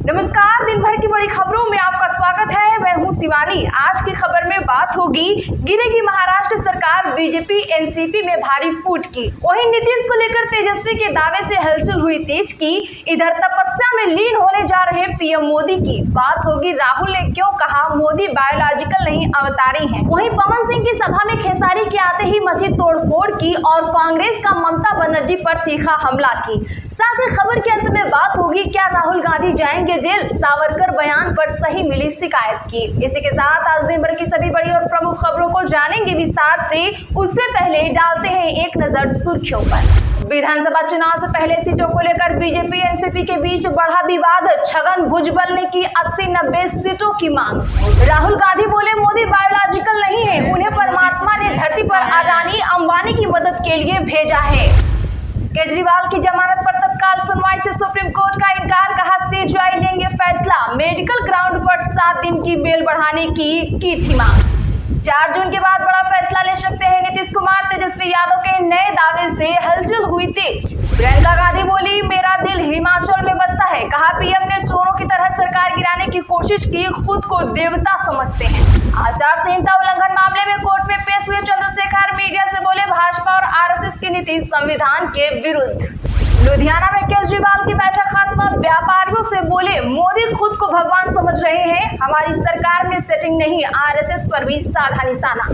नमस्कार, दिन भर की बड़ी खबरों में आपका स्वागत है। मैं हूं शिवानी। आज की खबर में बात होगी, गिरेगी महाराष्ट्र सरकार, बीजेपी एनसीपी में भारी फूट की। वहीं नीतीश को लेकर तेजस्वी के दावे से हलचल हुई तेज की। इधर तपस्या में लीन होने जा रहे पीएम मोदी की बात होगी। राहुल ने क्यों कहा मोदी बायोलॉजिकल नहीं अवतारी हैं। वहीं पवन सिंह की सभा में खेसारी के आते ही मची तोड़फोड़ की और कांग्रेस का ममता बनर्जी पर तीखा हमला की। साथ ही खबर के अंत में बात होगी, क्या राहुल गांधी जाएंगे जेल, सावरकर बयान पर सही मिली शिकायत की। इसी के साथ आज दिन भर की सभी बड़ी और प्रमुख खबरों को जानेंगे विस्तार से। उससे पहले डालते हैं एक नजर सुर्खियों पर। विधानसभा चुनाव से पहले सीटों को लेकर बीजेपी एनसीपी के बीच बढ़ा विवाद। छगन भुजबल ने की 80-90 सीटों की मांग। राहुल गांधी बोले मोदी बायोलॉजिकल नहीं है, उन्हें परमात्मा ने धरती पर अडानी अंबानी की मदद के लिए भेजा है। केजरीवाल की जमानत पर तत्काल सुनवाई से सुप्रीम कोर्ट का इनकार, कहा सीजीआई लेंगे फैसला। मेडिकल ग्राउंड पर 7 दिन की बेल बढ़ाने की थी मांग। 4 जून के बाद बड़ा फैसला ले सकते हैं नीतीश कुमार। तेजस्वी यादव के नए दावे से हलचल हुई तेज। प्रियंका गांधी बोली, मेरा दिल हिमाचल में बसता है। कहा पीएम ने चोरों की तरह सरकार गिराने की कोशिश की, खुद को देवता समझते हैं। आचार संहिता उल्लंघन मामले में कोर्ट में पेश हुए चंद्रशेखर मीडिया से बोले, भाजपा और आरएसएस की नीति संविधान के विरुद्ध। लुधियाना में केजरीवाल की बैठक खत्म। व्यापारियों से बोले, मोदी खुद को भगवान समझ रहे हैं, हमारी सरकार में सेटिंग नहीं। आरएसएस पर भी साधा निशाना।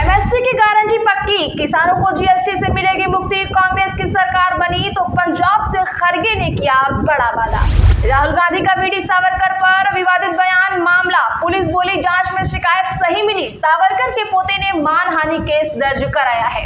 एमएसपी की गारंटी पक्की, किसानों को जीएसटी से मिलेगी मुक्ति। कांग्रेस की सरकार बनी तो पंजाब से खरगे ने किया बड़ा वादा। राहुल गांधी का वीडी सावरकर पर विवादित बयान, मामला पुलिस बोली जांच में शिकायत सही मिली। सावरकर के पोते ने मानहानि केस दर्ज कराया है।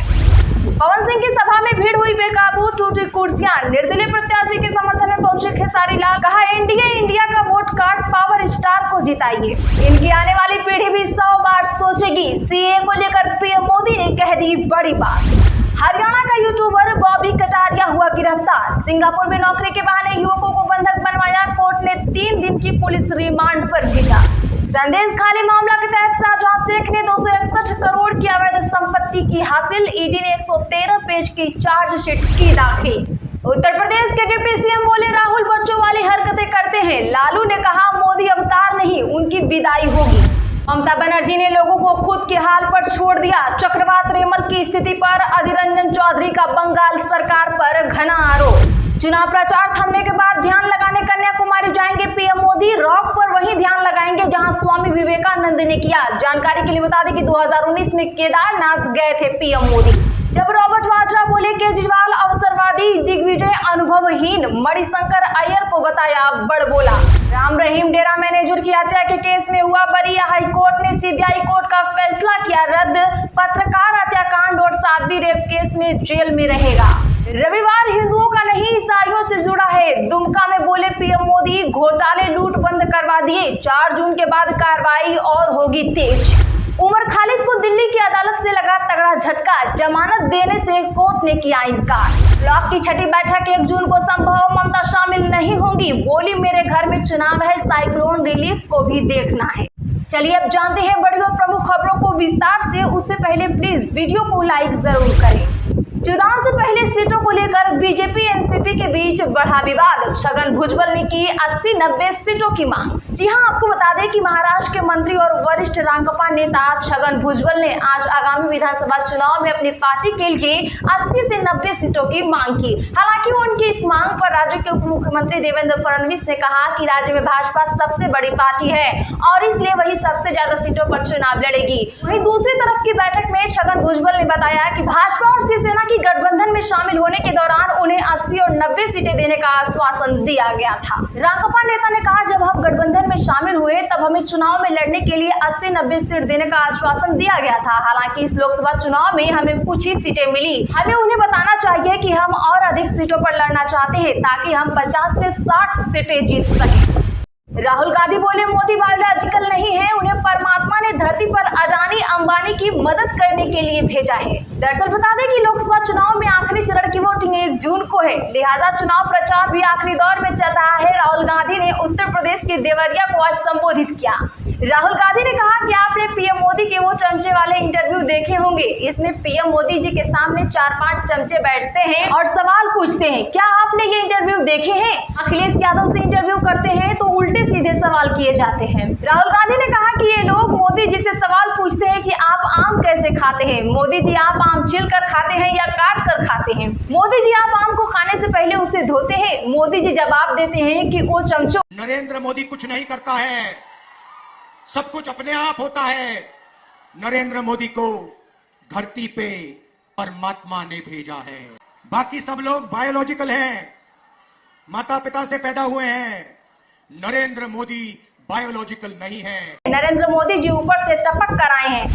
पवन सिंह की सभा में भीड़ हुई बेकाबू, टूटी कुर्सियां। निर्दलीय प्रत्याशी के समर्थन में पहुंचे खेसारी लाल, कहा एनडीए इंडिया का वोट कार्ड पावर स्टार को जिताइए। इनकी आने वाली पीढ़ी भी 100 बार सोचेगी। सीए को लेकर पीएम मोदी ने कह दी बड़ी बात। हरियाणा का यूट्यूबर बॉबी कटारिया हुआ गिरफ्तार। सिंगापुर में नौकरी के बहाने युवकों को बंधक बनवाया। कोर्ट ने 3 दिन की पुलिस रिमांड पर भेजा। संदेश खाली मामला के तहत शाहजहां शेख ने 261 करोड़ की अवैध संपत्ति की हासिल। ईडी ने 113 पेज की चार्जशीट की दाखिल। उत्तर प्रदेश के डिप्टी सीएम बोले, राहुल बच्चों वाली हरकतें करते हैं। लालू ने कहा मोदी अवतार नहीं, उनकी विदाई होगी। ममता बनर्जी ने लोगों को खुद के हाल पर छोड़ दिया। चक्रवात रेमल की स्थिति पर अधीर रंजन चौधरी का बंगाल सरकार पर घना आरोप। चुनाव प्रचार थमने के बाद ध्यान लगाने कन्याकुमारी जाएंगे पीएम मोदी। रॉक पर वही ध्यान लगाएंगे जहां स्वामी विवेकानंद ने किया। जानकारी के लिए बता दें कि 2019 में केदारनाथ गए थे पीएम मोदी। जब रॉबर्ट वाड्रा बोले केजरीवाल अवसरवादी, दिग्विजय अनुभवहीन, मणिशंकर अय्यर को बताया बड़बोला। राम रहीम डेरा मैनेजर की हत्या के केस में हुआ बरी। हाईकोर्ट ने सीबीआई कोर्ट का फैसला किया रद्द। पत्रकार हत्याकांड और साध्वी रेप केस में जेल में रहेगा। रविवार हिंदुओं का नहीं ईसाइयों से जुड़ा है। दुमका में बोले पीएम मोदी, घोटाले लूट बंद करवा दिए। 4 जून के बाद कार्रवाई और होगी तेज। उमर खालिद को दिल्ली की अदालत से लगा तगड़ा झटका। जमानत देने से कोर्ट ने किया इनकार। ब्लॉक की 6ठी बैठक 1 जून को संभव, ममता शामिल नहीं होंगी। बोली मेरे घर में चुनाव है, साइक्लोन रिलीफ को भी देखना है। चलिए अब जानते हैं बड़ी और प्रमुख खबरों को विस्तार से। उससे पहले प्लीज वीडियो को लाइक जरूर करें। चुनाव से पहले सीटों को लेकर बीजेपी एनसीपी के बीच बढ़ा विवाद। छगन भुजबल ने की 80-90 सीटों की मांग। जी हां, आपको बता दें कि महाराष्ट्र के मंत्री और वरिष्ठ रांगपा नेता छगन भुजबल ने आज आगामी विधानसभा चुनाव में अपनी पार्टी के लिए 80 से 90 सीटों की मांग की। हालांकि उनकी इस मांग पर राज्य के उप मुख्यमंत्री देवेंद्र फडणवीस ने कहा कि राज्य में भाजपा सबसे बड़ी पार्टी है और इसलिए वही सबसे ज्यादा सीटों पर चुनाव लड़ेगी। वहीं दूसरी तरफ की बैठक में छगन भुजबल ने बताया कि भाजपा और शिवसेना की गठबंधन में शामिल होने के दौरान उन्हें 80 और 90 सीटें देने का आश्वासन दिया गया था। रांगपा नेता ने कहा, जब हम गठबंधन में शामिल हुए तब हमें चुनाव में लड़ने के लिए 80-90 सीट देने का आश्वासन दिया गया था। हालांकि इस लोकसभा चुनाव में हमें कुछ ही सीटें मिली। हमें उन्हें बताना चाहिए कि हम और अधिक सीटों पर लड़ना चाहते हैं ताकि हम 50 से 60 सीटें जीत सकें। राहुल गांधी बोले, मोदी बायोलॉजिकल नहीं है, उन्हें परमात्मा ने धरती पर अडानी अंबानी की मदद करने के लिए भेजा है। दरअसल बता दें कि लोकसभा चुनाव में आखिरी चरण की वोटिंग 1 जून को है, लिहाजा चुनाव प्रचार भी आखिरी दौर में चल रहा है। राहुल गांधी ने उत्तर प्रदेश के देवरिया को आज संबोधित किया। राहुल गांधी ने कहा कि आपने पीएम मोदी के वो चमचे वाले इंटरव्यू देखे होंगे। इसमें पीएम मोदी जी के सामने 4-5 चमचे बैठते हैं और सवाल पूछते हैं, क्या आपने ये इंटरव्यू देखे हैं? अखिलेश यादव से इंटरव्यू करते हैं तो उल्टे किए जाते हैं। राहुल गांधी ने कहा कि ये लोग मोदी जी से सवाल पूछते हैं कि आप आम कैसे खाते हैं। मोदी जी आप आम छिल कर खाते हैं या काट कर खाते हैं। मोदी जी आप आम को खाने से पहले उसे धोते हैं। मोदी जी जवाब देते हैं कि वो चमचों। नरेंद्र मोदी कुछ नहीं करता है, सब कुछ अपने आप होता है। नरेंद्र मोदी को धरती पे परमात्मा ने भेजा है। बाकी सब लोग बायोलॉजिकल हैं, माता पिता से पैदा हुए हैं। नरेंद्र मोदी बायोलॉजिकल नहीं है। नरेंद्र मोदी जी ऊपर से टपक कर आए हैं।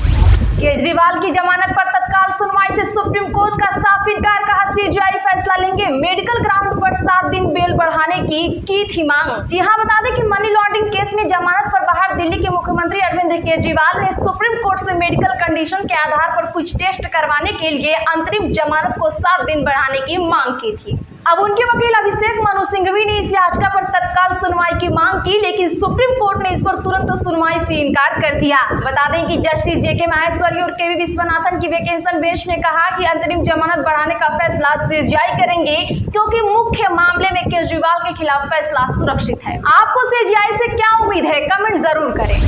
केजरीवाल की जमानत पर तत्काल सुनवाई से सुप्रीम कोर्ट का साफ इनकार, कहा सीजीआई फैसला लेंगे। मेडिकल ग्राउंड पर 7 दिन बेल बढ़ाने की थी मांग। जी हां, बता दें कि मनी लॉन्ड्रिंग केस में जमानत पर बाहर दिल्ली के मुख्यमंत्री अरविंद केजरीवाल ने सुप्रीम कोर्ट से मेडिकल कंडीशन के आधार पर कुछ टेस्ट करवाने के लिए अंतरिम जमानत को 7 दिन बढ़ाने की मांग की थी। अब उनके वकील अभिषेक मनु सिंघवी ने इस याचिका पर तत्काल सुनवाई की मांग की, लेकिन सुप्रीम कोर्ट ने इस पर तुरंत सुनवाई से इनकार कर दिया। बता दें कि जस्टिस जेके माहेश्वरी और केवी विश्वनाथन की वेकेशन बेंच ने कहा कि अंतरिम जमानत बढ़ाने का फैसला सीजीआई करेंगे, क्योंकि मुख्य मामले में केजरीवाल के खिलाफ फैसला सुरक्षित है। आपको सीजीआई से क्या उम्मीद है, कमेंट जरूर करें।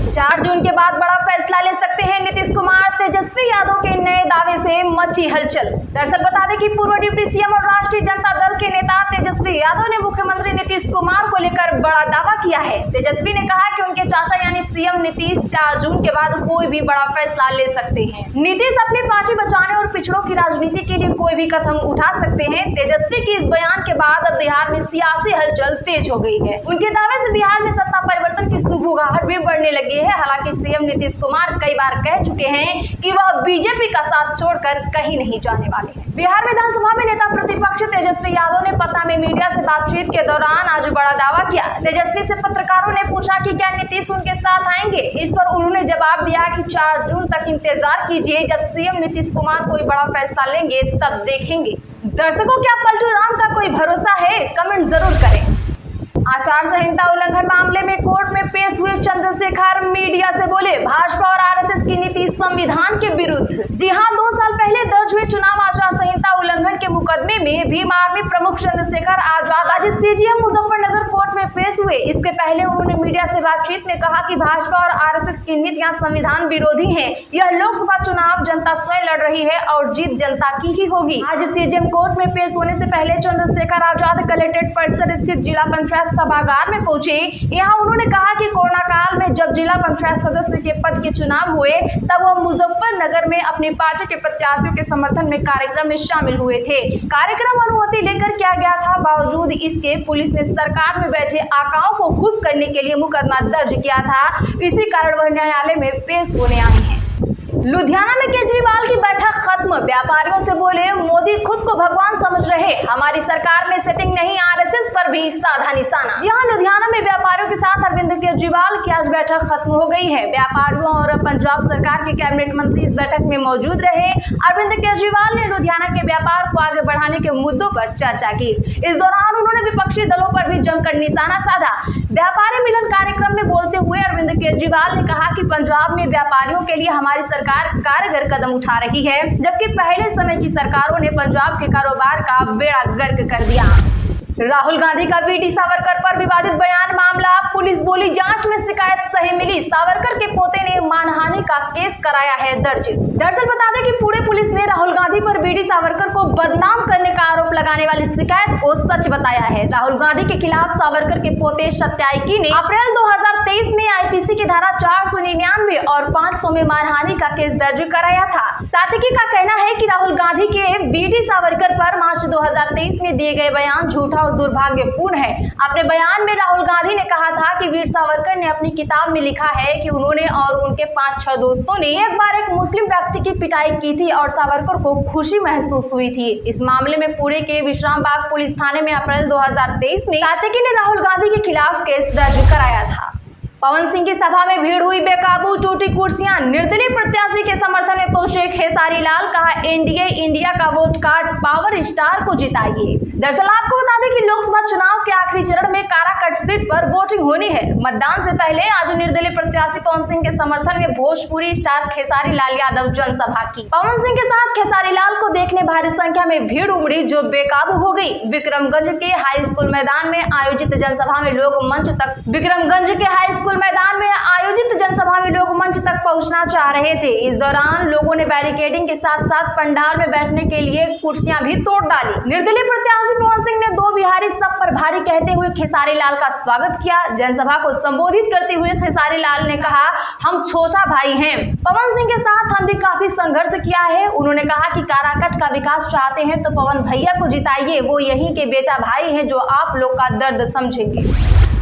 4 जून के बाद बड़ा फैसला ले सकते हैं नीतीश कुमार। तेजस्वी यादव के नए दावे से मची हलचल। दरअसल बता दें कि पूर्व डिप्टी सीएम और राष्ट्रीय जनता दल के नेता तेजस्वी यादव ने मुख्यमंत्री नीतीश कुमार को लेकर बड़ा दावा किया है। तेजस्वी ने कहा कि उनके चाचा यानी सीएम नीतीश 4 जून के बाद कोई भी बड़ा फैसला ले सकते हैं। नीतीश अपनी पार्टी बचाने और पिछड़ों की राजनीति के लिए कोई भी कदम उठा सकते हैं। तेजस्वी के इस बयान के बाद अब बिहार में सियासी हलचल तेज हो गई है। उनके दावे से बिहार में सत्ता परिवर्तन की सुगबुगाहट भी बढ़ने लगी है। हालांकि सीएम नीतीश कुमार कई बार कह चुके हैं कि वह बीजेपी का साथ छोड़कर कहीं नहीं जाने वाले हैं। बिहार विधानसभा में नेता प्रतिपक्ष तेजस्वी यादव ने पटना में मीडिया से बातचीत के दौरान आज बड़ा दावा किया। तेजस्वी से पत्रकारों ने पूछा कि क्या नीतीश उनके साथ आएंगे। इस पर उन्होंने जवाब दिया कि 4 जून तक इंतजार कीजिए, जब सीएम नीतीश कुमार कोई बड़ा फैसला लेंगे तब देखेंगे। दर्शकों, क्या पलटू राम का कोई भरोसा है, कमेंट जरूर करें। आचार संहिता उल्लंघन मामले में कोर्ट में पेश हुए चंद्रशेखर मीडिया से बोले, भाजपा और आरएसएस की नीति संविधान के विरुद्ध। जी हां, 2 साल पहले दर्ज हुए चुनाव आचार संहिता उल्लंघन के मुकदमे में भीम आर्मी प्रमुख चंद्रशेखर आजाद आज सीजीएम मुजफ्फरनगर कोर्ट में पेश हुए। इसके पहले उन्होंने मीडिया से बातचीत में कहा कि भाजपा और आरएसएस की नीतियां संविधान विरोधी है। यह लोकसभा चुनाव जनता स्वयं लड़ रही है और जीत जनता की ही होगी। आज सीजीएम कोर्ट में पेश होने से पहले चंद्रशेखर आजाद कलेक्ट्रेट परिसर स्थित जिला पंचायत सभागार में पहुंचे। यहाँ उन्होंने कहा कि कोरोना काल में जब जिला पंचायत सदस्य के पद के चुनाव हुए, तब वह मुजफ्फरनगर में अपनी पार्टी के प्रत्याशियों के समर्थन में कार्यक्रम में शामिल हुए थे। कार्यक्रम अनुमति लेकर किया गया था, बावजूद इसके पुलिस ने सरकार में बैठे आकाओं को खुश करने के लिए मुकदमा दर्ज किया था। इसी कारण वह न्यायालय में पेश होने आई है। लुधियाना में केजरीवाल की बैठक खत्म। व्यापारियों से बोले, मोदी खुद को भगवान समझ रहे, हमारी सरकार में सेटिंग नहीं, आरएसएस पर भी साधा निशाना। जी हां, लुधियाना में व्यापारियों के साथ अरविंद केजरीवाल की आज बैठक खत्म हो गई है। व्यापारियों और पंजाब सरकार के कैबिनेट मंत्री इस बैठक में मौजूद रहे। अरविंद केजरीवाल ने लुधियाना के व्यापार को आगे बढ़ाने के मुद्दों पर चर्चा की। इस दौरान उन्होंने विपक्षी दलों पर भी जमकर निशाना साधा। व्यापारी मिलन कार्यक्रम में बोलते हुए अरविंद केजरीवाल ने कहा कि पंजाब में व्यापारियों के लिए हमारी सरकार कारगर कदम उठा रही है, जबकि पहले समय की सरकारों ने पंजाब के कारोबार का बेड़ा गर्क कर दिया। राहुल गांधी का वीडी सावरकर पर विवादित बयान मामला, पुलिस बोली जांच में शिकायत सही मिली। सावरकर के पोते ने मानहानि का केस कराया है दर्ज। दरअसल बता दें कि पुणे पुलिस ने राहुल गांधी पर वीडी सावरकर को बदनाम करने का आरोप लगाने वाली शिकायत को सच बताया है। राहुल गांधी के खिलाफ सावरकर के पोते सत्यायकी ने अप्रैल 2023 में आईपीसी की धारा 499 और 500 में मानहानि का केस दर्ज कराया था। सातिकी का कहना है कि राहुल गांधी के वीडी सावरकर पर मार्च 2023 में दिए गए बयान झूठा और दुर्भाग्यपूर्ण है। अपने बयान में राहुल गांधी ने कहा था कि वीर सावरकर ने अपनी किताब में लिखा है कि उन्होंने और उनके 5-6 दोस्तों ने एक बार एक मुस्लिम व्यक्ति की पिटाई की थी और सावरकर को खुशी महसूस हुई थी। इस मामले में पुणे के विश्राम बाग पुलिस थाने में अप्रैल 2023 में सातिकी ने राहुल गांधी के खिलाफ केस दर्ज कराया था। पवन सिंह की सभा में भीड़ हुई बेकाबू, टूटी कुर्सियां। निर्दलीय प्रत्याशी के समर्थन में पहुंचे खेसारी लाल, कहा एनडीए इंडिया का वोट कार्ड पावर स्टार को जिताइए। दरअसल आपको बता दें कि लोकसभा चुनाव के आखिरी चरण में काराकट सीट पर वोटिंग होनी है। मतदान से पहले आज निर्दलीय प्रत्याशी पवन सिंह के समर्थन में भोजपुरी स्टार खेसारी लाल यादव जनसभा की। पवन सिंह के साथ खेसारी लाल को देखने भारी संख्या में भीड़ उमड़ी जो बेकाबू हो गई। विक्रमगंज के हाई स्कूल मैदान में आयोजित जनसभा में लोग मंच तक पहुंचना चाह रहे थे। इस दौरान लोगों ने बैरिकेडिंग के साथ साथ पंडाल में बैठने के लिए कुर्सियां भी तोड़ डाली। निर्दलीय प्रत्याशी पवन सिंह ने दो बिहारी सब पर भारी कहते हुए खेसारी लाल का स्वागत किया। जनसभा को संबोधित करते हुए खेसारी लाल ने कहा, हम छोटा भाई हैं, पवन सिंह के साथ हम भी काफी संघर्ष किया है। उन्होंने कहा कि काराकट का विकास चाहते हैं तो पवन भैया को जिताइए, वो यहीं के बेटा भाई हैं जो आप लोग का दर्द समझेंगे।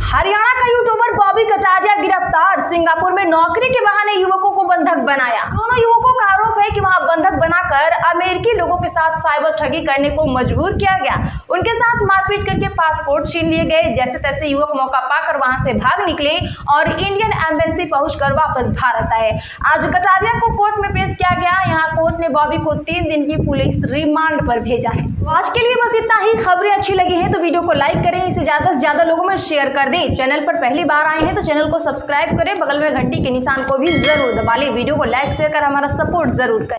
हरियाणा का यूट्यूबर बॉबी कटारिया गिरफ्तार। सिंगापुर में नौकरी के बहाने युवकों को बंधक बनाया। दोनों युवकों का आरोप है कि वहां बंधक बनाकर अमेरिकी लोगों के साथ साइबर ठगी करने को मजबूर किया गया। उनके साथ मारपीट करके पासपोर्ट छीन लिए गए। जैसे तैसे युवक मौका पाकर वहां से भाग निकले और इंडियन एम्बेसी पहुंचकर वापस भारत आए। आज कटारिया को कोर्ट में पेश किया गया। यहाँ कोर्ट ने बॉबी को 3 दिन की पुलिस रिमांड पर भेजा है। तो आज के लिए बस इतना ही। खबरें अच्छी लगी है तो वीडियो को लाइक करें, इसे ज्यादा से ज्यादा लोगों में शेयर कर दें। चैनल पर पहली बार आए हैं तो चैनल को सब्सक्राइब करें, बगल में घंटी के निशान को भी जरूर दबा लें। वीडियो को लाइक शेयर कर हमारा सपोर्ट जरूर करें।